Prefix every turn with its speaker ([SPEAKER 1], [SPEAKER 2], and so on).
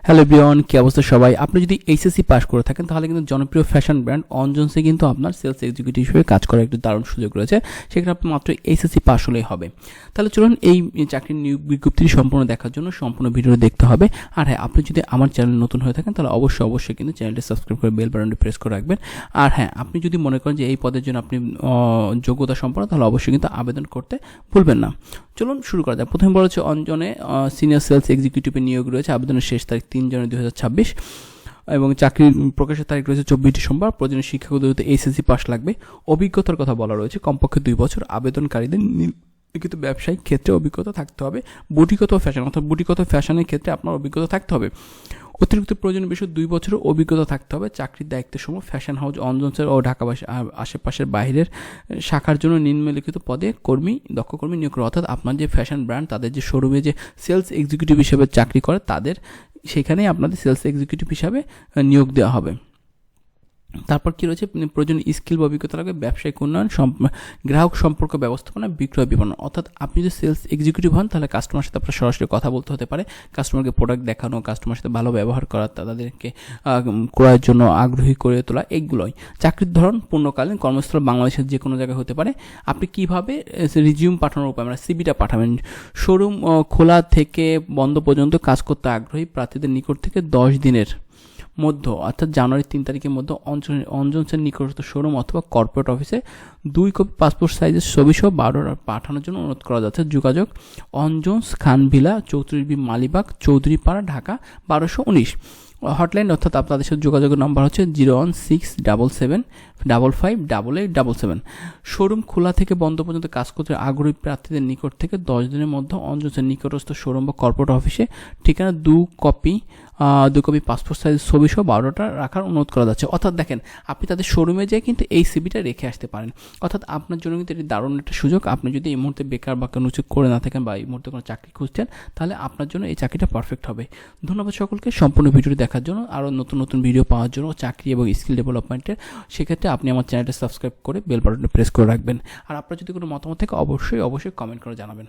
[SPEAKER 1] Hello everyone, কি অবস্থা সবাই? আপনি যদি এইচএসসি পাস করে থাকেন তাহলে কিন্তু জনপ্রিয় ফ্যাশন ব্র্যান্ড অনজন্সে কিন্তু আপনার সেলস এক্সিকিউটিভ হিসেবে কাজ করার একটু দারুণ সুযোগ রয়েছে। সেখানে আপনি মাত্র এইচএসসি পাস হলেই হবে। তাহলে চলুন এই চাকরির নিয়োগ বিজ্ঞপ্তিটি সম্পূর্ণ দেখার জন্য সম্পূর্ণ ভিডিওটি দেখতে হবে। আর হ্যাঁ, আপনি যদি আমার চ্যানেল নতুন হয়ে থাকেন তাহলে অবশ্যই কিন্তু চ্যানেলটি সাবস্ক্রাইব করে বেল বাটনটি প্রেস করে রাখবেন। আর হ্যাঁ, আপনি যদি মনে করেন যে এই পদের জন্য আপনি যোগ্যতা সম্পন্ন, তাহলে অবশ্যই কিন্তু আবেদন করতে ভুলবেন না। চলুন শুরু করা যাক। প্রথমে বলা হচ্ছে অঞ্জনে সিনিয়র সেলস এক্সিকিউটিভে নিয়োগ রয়েছে। আবেদনের শেষ তারিখ 3 জানুয়ারি 2026 এবং চাকরির প্রকাশের তারিখ রয়েছে 24 ডিসেম্বর। প্রয়োজনীয় শিক্ষাগত এইচএসসি পাস লাগবে। অভিজ্ঞতার কথা বলা রয়েছে কমপক্ষে 2 বছর। আবেদনকারীদের লিখিত ব্যবসায়িক ক্ষেত্রে অভিজ্ঞতা থাকতে হবে। বুটিগত ফ্যাশন অর্থাৎ বুটিগত ফ্যাশনের ক্ষেত্রে আপনার অভিজ্ঞতা থাকতে হবে। অতিরিক্ত প্রয়োজনীয় বিষয় 2 বছরের অভিজ্ঞতা থাকতে হবে। চাকরির দায়িত্বের সময় ফ্যাশন হাউস অনজন্সের ও ঢাকা আশেপাশের বাইরের শাখার জন্য নিম্নলিখিত পদে দক্ষ কর্মী নিয়োগ করা। অর্থাৎ আপনার যে ফ্যাশন ব্র্যান্ড তাদের যে শোরুমে যে সেলস এক্সিকিউটিভ হিসেবে চাকরি করে তাদের সেখানেই আপনাদের সেলস এক্সিকিউটিভ হিসাবে নিয়োগ দেওয়া হবে। তারপর কী রয়েছে, প্রয়োজনীয় স্কিল বা অভিজ্ঞতা লাগবে ব্যবসায়িক উন্নয়ন, গ্রাহক সম্পর্ক ব্যবস্থাপনা, বিক্রয় বিপণন। অর্থাৎ আপনি যদি সেলস এক্সিকিউটিভ হন তাহলে কাস্টমার সাথে আপনার সরাসরি কথা বলতে হতে পারে। কাস্টমারকে প্রোডাক্ট দেখানো, কাস্টমার সাথে ভালো ব্যবহার করা, তাদেরকে ক্রয়ের জন্য আগ্রহী করে তোলা, এইগুলোই। চাকরির ধরন পূর্ণকালীন, কর্মস্থল বাংলাদেশের যে কোনো জায়গায় হতে পারে। আপনি কিভাবে রিজিউম পাঠানোর উপায়, মানে সিভিটা পাঠাবেন। শোরুম খোলা থেকে বন্ধ পর্যন্ত কাজ করতে আগ্রহী প্রার্থীদের নিকট থেকে 10 দিনের মধ্যে অর্থাৎ জানুয়ারি 3 তারিখের মধ্যে অনজন্সের নিকটস্থ শোরুম অথবা কর্পোরেট অফিসে 2 কপি পাসপোর্ট সাইজের ছবিসহ 12 পাঠানোর জন্য অনুরোধ করা যাচ্ছে। যোগাযোগ অনজন্স, খানভিলা, 34B মালিবাগ, চৌধুরীপাড়া, ঢাকা 1219। হটলাইন অর্থাৎ আপনাদের সাথে যোগাযোগের নাম্বার হচ্ছে 01677558877। শোরুম খোলা থেকে বন্ধ পর্যন্ত কাজ করতে আগ্রহী প্রার্থীদের নিকট থেকে 10 দিনের মধ্যে অনজন্সের নিকটস্থ শোরুম বা কর্পোরেট অফিসে ঠিকানা 2 কপি পাসপোর্ট সাইজ ছবিসহ 12টা রাখার অনুরোধ করা যাচ্ছে। অর্থাৎ দেখেন, আপনি তাদের শোরুমে যেয়ে কিন্তু এই সিভিটা রেখে আসতে পারেন। অর্থাৎ আপনার জন্য কিন্তু এটি দারুণ একটা সুযোগ। আপনি যদি এই মুহূর্তে বেকার বা কোনো কিছু করে না থাকেন বা এই মুহূর্তে কোনো চাকরি খুঁজছেন, তাহলে আপনার জন্য এই চাকরিটা পারফেক্ট হবে। ধন্যবাদ সকলকে সম্পূর্ণ ভিডিওটি দেখার জন্য। আরও নতুন ভিডিও পাওয়ার জন্য চাকরি এবং স্কিল ডেভেলপমেন্টের, সেক্ষেত্রে আপনি আমার চ্যানেলটা সাবস্ক্রাইব করে বেল বাটনটা প্রেস করে রাখবেন। আর আপনার যদি কোনো মতামত থাকে অবশ্যই কমেন্ট করে জানাবেন।